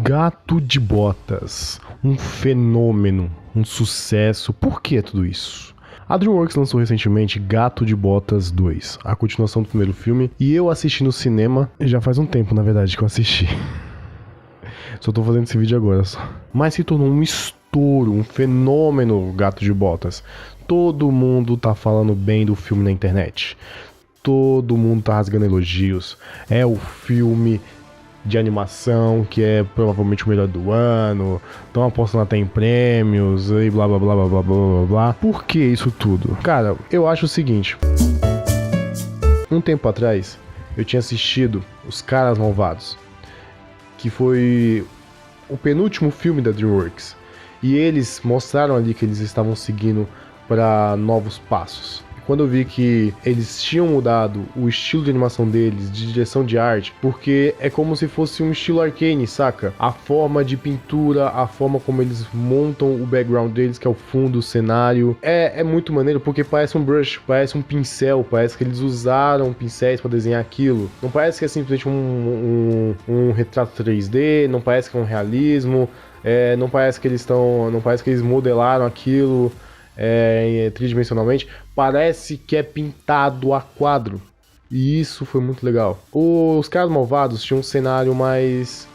Gato de Botas, um fenômeno, um sucesso. Por que tudo isso? A DreamWorks lançou recentemente Gato de Botas 2, a continuação do primeiro filme, e eu assisti no cinema, já faz um tempo na verdade que eu assisti. Só tô fazendo esse vídeo agora só. Mas se tornou um estouro, um fenômeno Gato de Botas. Todo mundo tá falando bem do filme na internet. Todo mundo tá rasgando elogios. É o filme de animação que é provavelmente o melhor do ano. Estão apostando até em prêmios e blá blá blá blá blá blá blá. Por que isso tudo? Cara, eu acho o seguinte. Um tempo atrás, eu tinha assistido Os Caras Malvados, que foi o penúltimo filme da DreamWorks. E eles mostraram ali que eles estavam seguindo para novos passos. Quando eu vi que eles tinham mudado o estilo de animação deles, de direção de arte, porque é como se fosse um estilo Arcane, saca? A forma de pintura, a forma como eles montam o background deles, que é o fundo, o cenário, é muito maneiro, porque parece um brush, parece um pincel, parece que eles usaram pincéis para desenhar aquilo. Não parece que é simplesmente um retrato 3D, não parece que é um realismo, não parece que eles modelaram aquilo tridimensionalmente, parece que é pintado a quadro. E isso foi muito legal. Os Caras Malvados tinham um cenário mais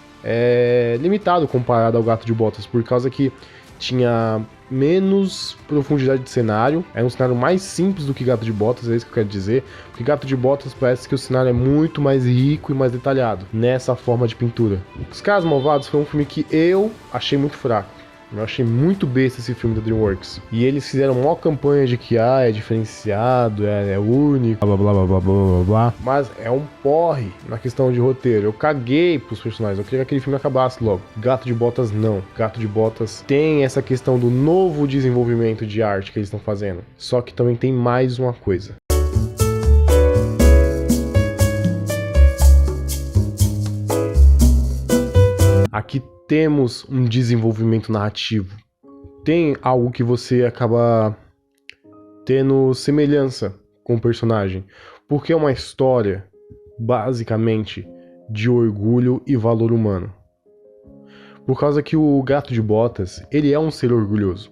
limitado comparado ao Gato de Botas, por causa que tinha menos profundidade de cenário. É um cenário mais simples do que Gato de Botas, é isso que eu quero dizer. Porque Gato de Botas parece que o cenário é muito mais rico e mais detalhado nessa forma de pintura. Os Caras Malvados foi um filme que eu achei muito fraco. Eu achei muito besta esse filme da DreamWorks. E eles fizeram uma campanha de que é diferenciado, é único, blá blá blá blá blá blá blá. Mas é um porre na questão de roteiro. Eu caguei pros personagens, eu queria que aquele filme acabasse logo. Gato de Botas não. Gato de Botas tem essa questão do novo desenvolvimento de arte que eles estão fazendo. Só que também tem mais uma coisa. Aqui temos um desenvolvimento narrativo. Tem algo que você acaba tendo semelhança com o personagem. Porque é uma história, basicamente, de orgulho e valor humano. Por causa que o Gato de Botas, ele é um ser orgulhoso.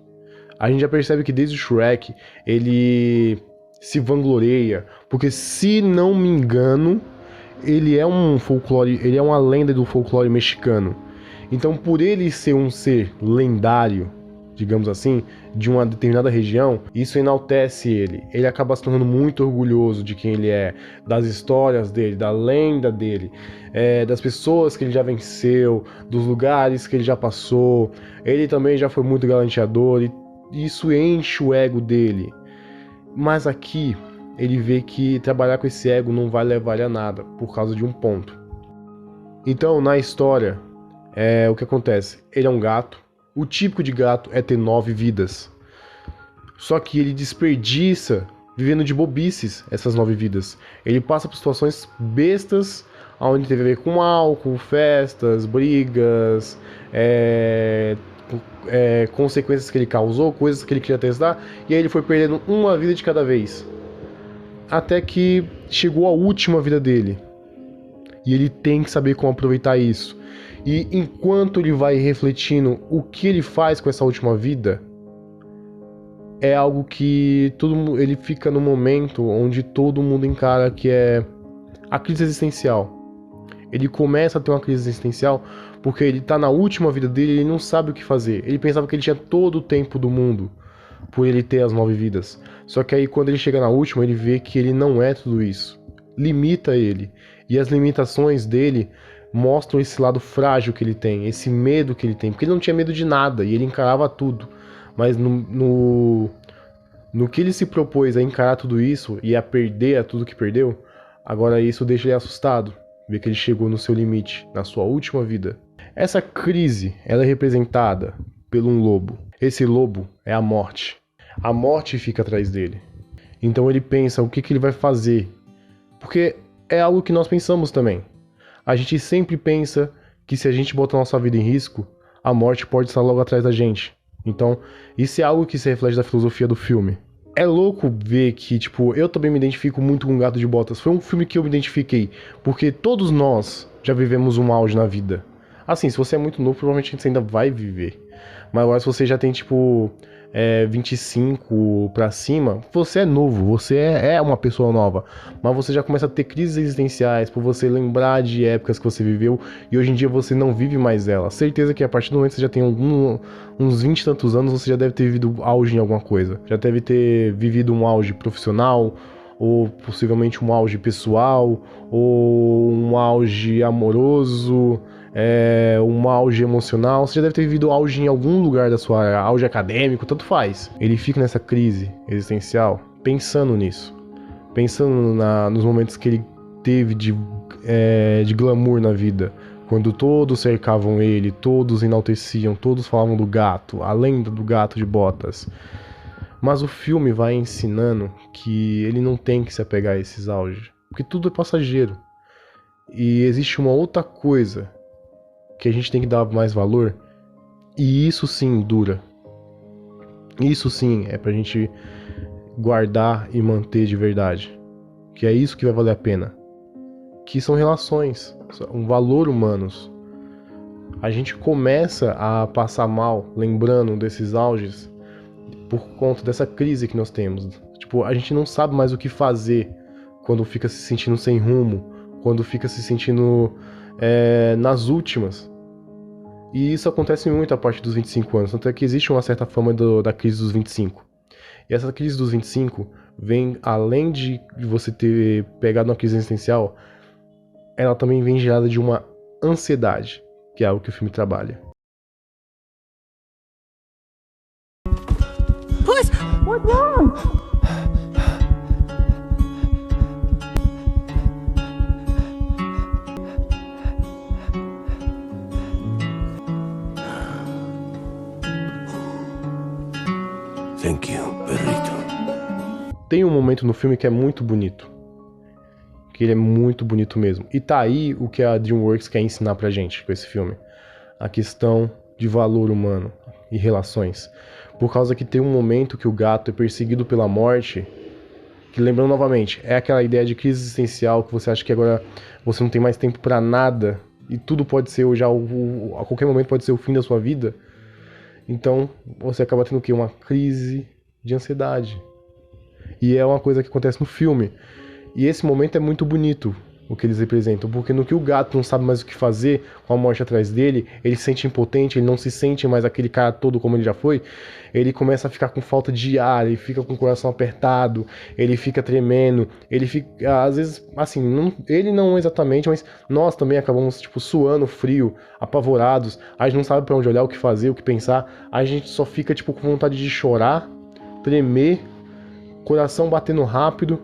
A gente já percebe que desde o Shrek, ele se vangloria. Porque, se não me engano, ele é um folclore, ele é uma lenda do folclore mexicano. Então, por ele ser um ser lendário, digamos assim, de uma determinada região, isso enaltece ele. Ele acaba se tornando muito orgulhoso de quem ele é, das histórias dele, da lenda dele, das pessoas que ele já venceu, dos lugares que ele já passou. Ele também já foi muito galanteador e isso enche o ego dele. Mas aqui, ele vê que trabalhar com esse ego não vai levar ele a nada, por causa de um ponto. Então, na história, o que acontece? Ele é um gato. O típico de gato é ter 9 vidas. Só que ele desperdiça vivendo de bobices essas 9 vidas. Ele passa por situações bestas, onde teve a ver com álcool, festas, brigas, consequências que ele causou, coisas que ele queria testar, e aí ele foi perdendo uma vida de cada vez. Até que chegou a última vida dele. E ele tem que saber como aproveitar isso. E enquanto ele vai refletindo o que ele faz com essa última vida, é algo que ele fica no momento onde todo mundo encara que é a crise existencial. Ele começa a ter uma crise existencial porque ele tá na última vida dele e ele não sabe o que fazer. Ele pensava que ele tinha todo o tempo do mundo por ele ter as 9 vidas. Só que aí quando ele chega na última, ele vê que ele não é tudo isso. Limita ele. E as limitações dele mostram esse lado frágil que ele tem, esse medo que ele tem, porque ele não tinha medo de nada e ele encarava tudo, mas no que ele se propôs a encarar tudo isso e a perder a tudo que perdeu, agora isso deixa ele assustado, ver que ele chegou no seu limite, na sua última vida. Essa crise, ela é representada por um lobo. Esse lobo é a morte. A morte fica atrás dele. Então ele pensa o que ele vai fazer, porque é algo que nós pensamos também. A gente sempre pensa que se a gente botar nossa vida em risco, a morte pode estar logo atrás da gente. Então, isso é algo que se reflete da filosofia do filme. É louco ver que, eu também me identifico muito com Gato de Botas. Foi um filme que eu me identifiquei, porque todos nós já vivemos um auge na vida. Assim, se você é muito novo, provavelmente você ainda vai viver. Mas agora se você já tem, tipo, 25 pra cima, você é novo, você é uma pessoa nova. Mas você já começa a ter crises existenciais por você lembrar de épocas que você viveu e hoje em dia você não vive mais elas. Certeza que a partir do momento que você já tem uns 20 e tantos anos, você já deve ter vivido auge em alguma coisa. Já deve ter vivido um auge profissional, ou possivelmente um auge pessoal, ou um auge amoroso, um auge emocional. Você já deve ter vivido auge em algum lugar da sua área, auge acadêmico, tanto faz. Ele fica nessa crise existencial, pensando nisso, pensando nos momentos que ele teve de glamour na vida, quando todos cercavam ele, todos enalteciam, todos falavam do gato, a lenda do gato de botas. Mas o filme vai ensinando que ele não tem que se apegar a esses auges, porque tudo é passageiro. E existe uma outra coisa que a gente tem que dar mais valor, e isso sim dura. Isso sim é pra gente guardar e manter de verdade. Que é isso que vai valer a pena. Que são relações, um valor humanos. A gente começa a passar mal lembrando desses auges por conta dessa crise que nós temos. Tipo, a gente não sabe mais o que fazer quando fica se sentindo sem rumo, quando fica se sentindo nas últimas. E isso acontece muito a partir dos 25 anos, tanto é que existe uma certa fama da crise dos 25. E essa crise dos 25 vem, além de você ter pegado uma crise existencial, ela também vem gerada de uma ansiedade, que é algo que o filme trabalha. Puss! What's wrong? Thank you, perrito. Tem um momento no filme que é muito bonito. Que ele é muito bonito mesmo. E tá aí o que a DreamWorks quer ensinar pra gente com esse filme. A questão de valor humano e relações. Por causa que tem um momento que o gato é perseguido pela morte, que, lembrando novamente, é aquela ideia de crise existencial que você acha que agora você não tem mais tempo pra nada e tudo pode ser, a qualquer momento pode ser o fim da sua vida. Então você acaba tendo o quê? Uma crise de ansiedade. E é uma coisa que acontece no filme. E esse momento é muito bonito, o que eles representam, porque no que o gato não sabe mais o que fazer com a morte atrás dele, ele se sente impotente, ele não se sente mais aquele cara todo como ele já foi, ele começa a ficar com falta de ar, ele fica com o coração apertado, ele fica tremendo, ele fica, às vezes, assim, ele não exatamente, mas nós também acabamos, tipo, suando frio, apavorados, a gente não sabe pra onde olhar, o que fazer, o que pensar, a gente só fica, tipo, com vontade de chorar, tremer, coração batendo rápido,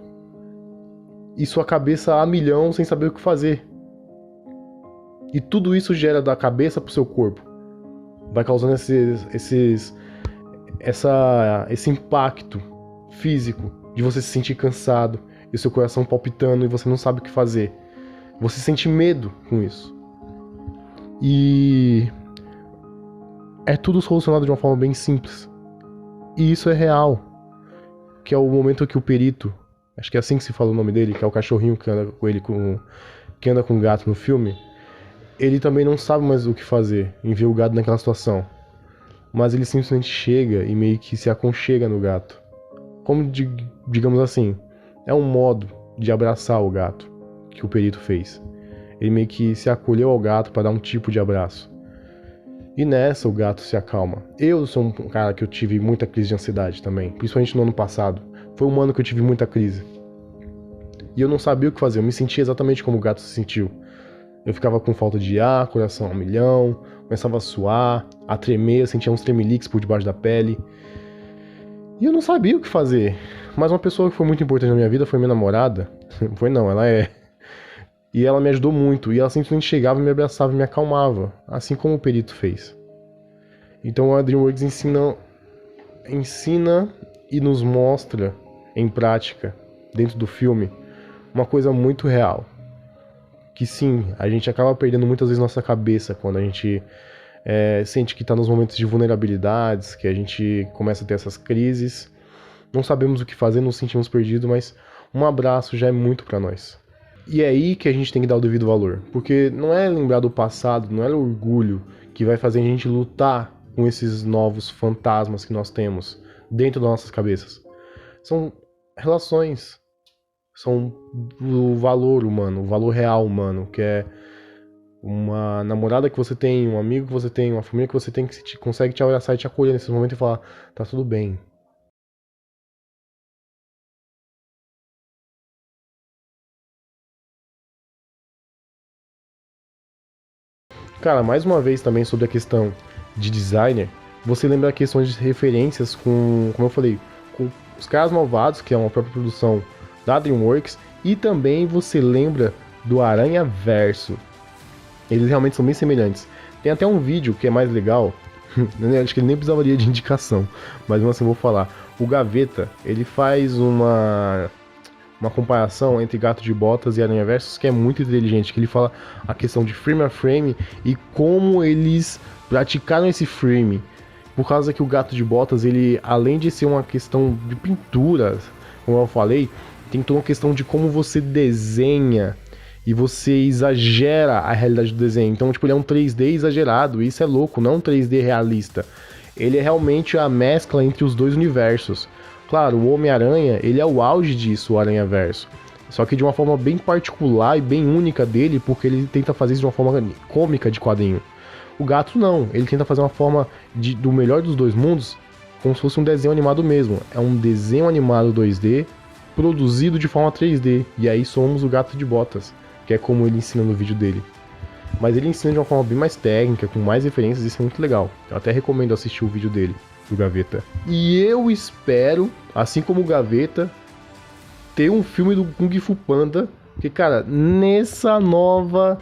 e sua cabeça a milhão sem saber o que fazer. E tudo isso gera da cabeça pro seu corpo. Vai causando esse impacto físico de você se sentir cansado e seu coração palpitando e você não sabe o que fazer. Você sente medo com isso. E é tudo solucionado de uma forma bem simples. E isso é real. Que é o momento que o perito, acho que é assim que se fala o nome dele, que é o cachorrinho que anda com ele, que anda com o gato no filme, ele também não sabe mais o que fazer em ver o gato naquela situação. Mas ele simplesmente chega e meio que se aconchega no gato. Como, digamos assim, é um modo de abraçar o gato que o perito fez. Ele meio que se acolheu ao gato para dar um tipo de abraço. E nessa o gato se acalma. Eu sou um cara que eu tive muita crise de ansiedade também, principalmente no ano passado. Foi um ano que eu tive muita crise. E eu não sabia o que fazer, eu me sentia exatamente como o gato se sentiu. Eu ficava com falta de ar, coração a milhão, começava a suar, a tremer, eu sentia uns tremeliques por debaixo da pele. E eu não sabia o que fazer. Mas uma pessoa que foi muito importante na minha vida foi minha namorada. Foi não, ela é. E ela me ajudou muito, e ela simplesmente chegava e me abraçava e me acalmava, assim como o perito fez. Então a DreamWorks ensina e nos mostra em prática, dentro do filme, uma coisa muito real. Que sim, a gente acaba perdendo muitas vezes nossa cabeça quando a gente sente que está nos momentos de vulnerabilidades, que a gente começa a ter essas crises, não sabemos o que fazer, nos sentimos perdidos, mas um abraço já é muito para nós. E é aí que a gente tem que dar o devido valor. Porque não é lembrar do passado, não é o orgulho que vai fazer a gente lutar com esses novos fantasmas que nós temos dentro das nossas cabeças. São relações. São o valor humano, o valor real humano, que é uma namorada que você tem, um amigo que você tem, uma família que você tem que consegue te abraçar e te acolher nesse momento e falar, tá tudo bem. Cara, mais uma vez também sobre a questão de designer, você lembra questões de referências com, como eu falei, com Os Caras Malvados, que é uma própria produção da DreamWorks, e também você lembra do Aranha Verso. Eles realmente são bem semelhantes. Tem até um vídeo que é mais legal, acho que ele nem precisaria de indicação, mas mesmo assim eu vou falar. O Gaveta, ele faz uma comparação entre Gato de Botas e Aranha Versus que é muito inteligente, que ele fala a questão de frame a frame e como eles praticaram esse frame. Por causa que o Gato de Botas, ele, além de ser uma questão de pintura, como eu falei, tem toda uma questão de como você desenha e você exagera a realidade do desenho. Então, tipo, ele é um 3D exagerado, e isso é louco, não é um 3D realista. Ele é realmente a mescla entre os dois universos. Claro, o Homem-Aranha, ele é o auge disso, o Aranha-Verso. Só que de uma forma bem particular e bem única dele, porque ele tenta fazer isso de uma forma cômica de quadrinho. O Gato não, ele tenta fazer uma forma do melhor dos dois mundos, como se fosse um desenho animado mesmo. É um desenho animado 2D, produzido de forma 3D. E aí somos o Gato de Botas, que é como ele ensina no vídeo dele. Mas ele ensina de uma forma bem mais técnica, com mais referências, isso é muito legal. Eu até recomendo assistir o vídeo dele, do Gaveta. E eu espero, assim como o Gaveta, ter um filme do Kung Fu Panda, porque, cara, nessa nova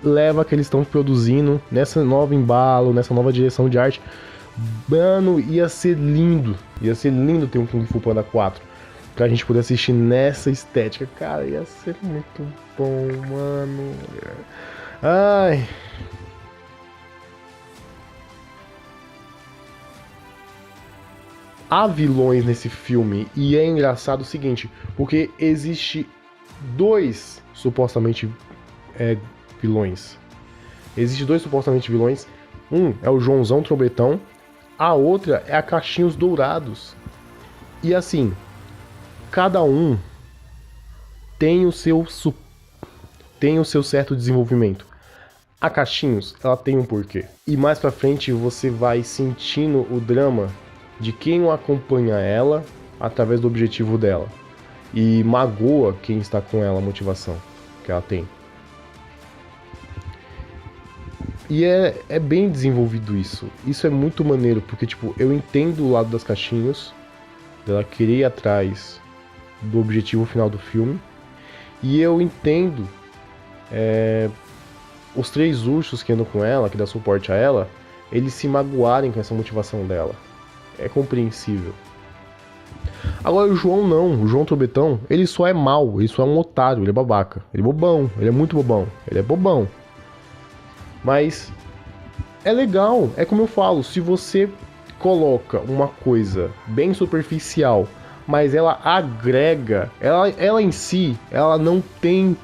leva que eles estão produzindo, nessa nova embalo, nessa nova direção de arte, mano, ia ser lindo ter um Kung Fu Panda 4, pra gente poder assistir nessa estética, cara, ia ser muito bom, mano. Ai. Há vilões nesse filme e é engraçado o seguinte, porque existe dois supostamente vilões. Existe dois supostamente vilões. Um é o Joãozão Trombetão, a outra é a Caixinhos Dourados. E assim, cada um tem o seu certo desenvolvimento. A Caixinhos, ela tem um porquê. E mais pra frente você vai sentindo o drama de quem acompanha ela através do objetivo dela. E magoa quem está com ela, a motivação que ela tem. E é bem desenvolvido isso. Isso é muito maneiro, porque tipo, eu entendo o lado das Caixinhos, dela querer ir atrás do objetivo final do filme. E eu entendo os três ursos que andam com ela, que dá suporte a ela, eles se magoarem com essa motivação dela. É compreensível. Agora o João não, o João Trombetão, ele só é mau, ele só é um otário, ele é babaca, ele é bobão, ele é muito bobão, ele é bobão. Mas é legal, é como eu falo, se você coloca uma coisa bem superficial, mas ela agrega, ela em si, ela não tem,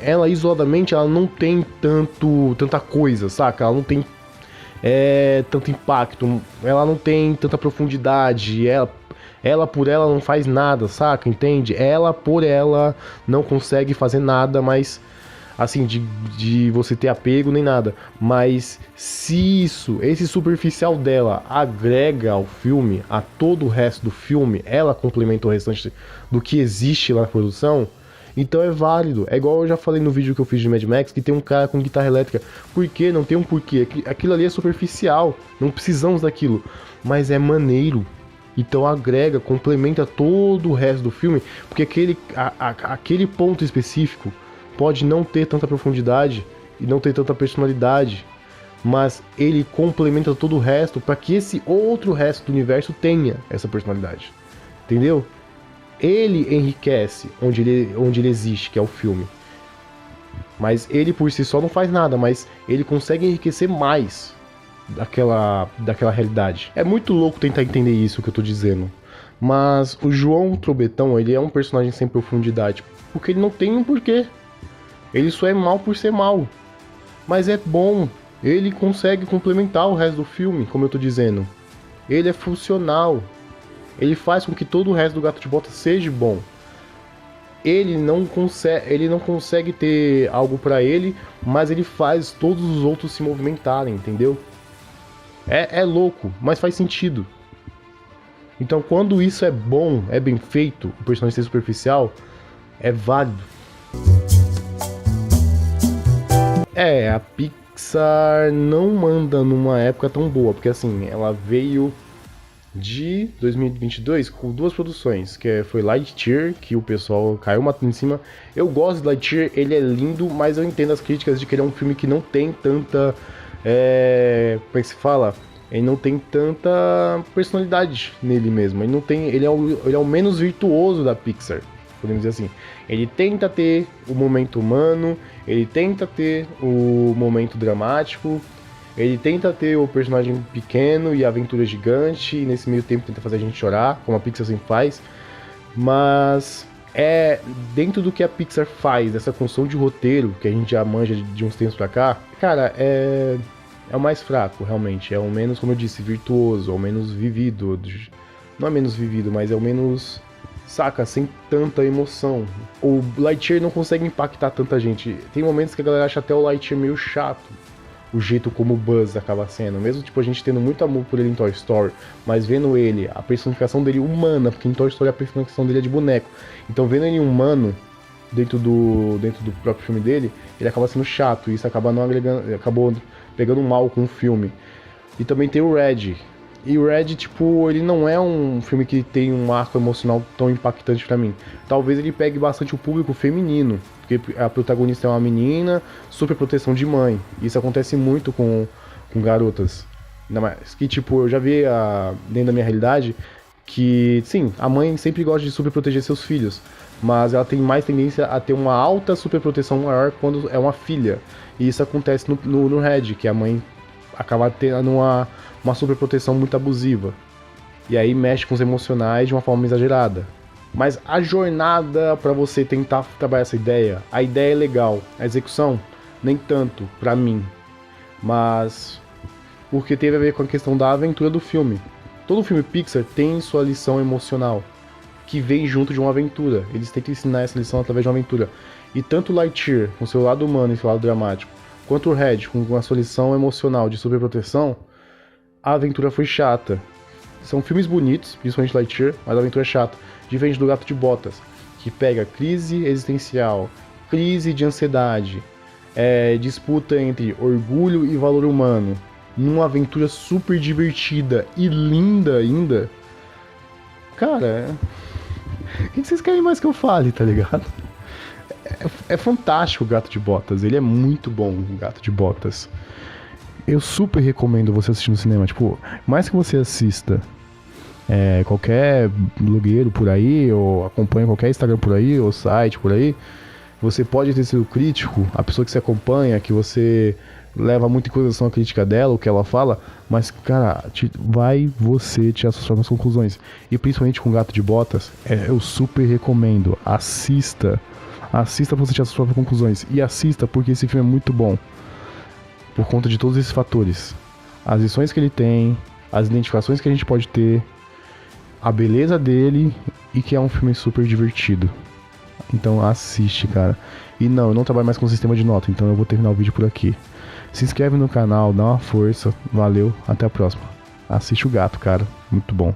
ela isoladamente, ela não tem tanta coisa, saca? Ela não tem tanto impacto, ela não tem tanta profundidade, ela por ela não faz nada, saca? Entende? Ela por ela não consegue fazer nada, mas assim, de você ter apego nem nada. Mas se esse superficial dela agrega ao filme, a todo o resto do filme, ela complementa o restante do que existe lá na produção, então é válido. É igual eu já falei no vídeo que eu fiz de Mad Max, que tem um cara com guitarra elétrica. Por quê? Não tem um porquê. Aquilo ali é superficial, não precisamos daquilo. Mas é maneiro. Então agrega, complementa todo o resto do filme, porque aquele ponto específico pode não ter tanta profundidade e não ter tanta personalidade, mas ele complementa todo o resto para que esse outro resto do universo tenha essa personalidade. Entendeu? Ele enriquece onde ele existe, que é o filme. Mas ele por si só não faz nada, mas ele consegue enriquecer mais daquela realidade. É muito louco tentar entender isso que eu tô dizendo. Mas o João Trobetão, ele é um personagem sem profundidade, porque ele não tem um porquê. Ele só é mal por ser mal. Mas é bom, ele consegue complementar o resto do filme, como eu tô dizendo. Ele é funcional. Ele faz com que todo o resto do Gato de Botas seja bom. Ele não consegue ter algo pra ele, mas ele faz todos os outros se movimentarem, entendeu? É louco, mas faz sentido. Então, quando isso é bom, é bem feito, o personagem ser superficial, é válido. A Pixar não manda numa época tão boa, porque assim, ela veio de 2022 com 2 produções, que foi Lightyear, que o pessoal caiu matando em cima. Eu gosto de Lightyear, ele é lindo, mas eu entendo as críticas de que ele é um filme que não tem tanta... como é que se fala? Ele não tem tanta personalidade nele mesmo. Ele é o menos virtuoso da Pixar, podemos dizer assim. Ele tenta ter o momento humano, ele tenta ter o momento dramático, ele tenta ter o personagem pequeno e a aventura gigante, e nesse meio tempo tenta fazer a gente chorar, como a Pixar sempre faz. Mas dentro do que a Pixar faz, dessa construção de roteiro, que a gente já manja de uns tempos pra cá, cara, é o mais fraco, realmente. É o menos, como eu disse, virtuoso, é o menos vivido. Não é menos vivido, mas é o menos, saca, sem tanta emoção. O Lightyear não consegue impactar tanta gente. Tem momentos que a galera acha até o Lightyear meio chato, o jeito como o Buzz acaba sendo. Mesmo tipo a gente tendo muito amor por ele em Toy Story, mas vendo ele, a personificação dele humana, porque em Toy Story a personificação dele é de boneco. Então vendo ele humano dentro do próprio filme dele, ele acaba sendo chato, e isso acaba não agregando, acabou pegando mal com o filme. E também tem o Red. E o Red, tipo, ele não é um filme que tem um arco emocional tão impactante pra mim. Talvez ele pegue bastante o público feminino, porque a protagonista é uma menina, super proteção de mãe. Isso acontece muito com garotas. Ainda mais que, tipo, eu já vi dentro da minha realidade que, sim, a mãe sempre gosta de super proteger seus filhos, mas ela tem mais tendência a ter uma alta superproteção maior quando é uma filha. E isso acontece no Red, que a mãe acaba tendo uma superproteção muito abusiva. E aí mexe com os emocionais de uma forma exagerada. Mas a jornada para você tentar trabalhar essa ideia, a ideia é legal. A execução, nem tanto, pra mim. Mas porque teve a ver com a questão da aventura do filme. Todo filme Pixar tem sua lição emocional, que vem junto de uma aventura. Eles tentam ensinar essa lição através de uma aventura. E tanto Lightyear, com seu lado humano e seu lado dramático, quanto o Red, com a sua lição emocional de superproteção, a aventura foi chata. São filmes bonitos, principalmente Lightyear, mas a aventura é chata. Diferente do Gato de Botas, que pega crise existencial, crise de ansiedade, disputa entre orgulho e valor humano, numa aventura super divertida e linda ainda. Cara, o que vocês querem mais que eu fale, tá ligado? É fantástico o Gato de Botas, ele é muito bom, o Gato de Botas. Eu super recomendo você assistir no cinema, tipo, mais que você assista qualquer blogueiro por aí, ou acompanha qualquer Instagram por aí, ou site por aí, você pode ter sido crítico, a pessoa que você acompanha, que você leva muito em consideração a crítica dela, o que ela fala, mas, cara, vai você tirar suas próprias conclusões. E principalmente com o Gato de Botas, eu super recomendo, assista pra você tirar suas próprias conclusões. E assista porque esse filme é muito bom, por conta de todos esses fatores. As lições que ele tem, as identificações que a gente pode ter, a beleza dele, e que é um filme super divertido. Então assiste, cara. E não, eu não trabalho mais com sistema de nota, então eu vou terminar o vídeo por aqui. Se inscreve no canal, dá uma força, valeu, até a próxima. Assiste o Gato, cara, muito bom.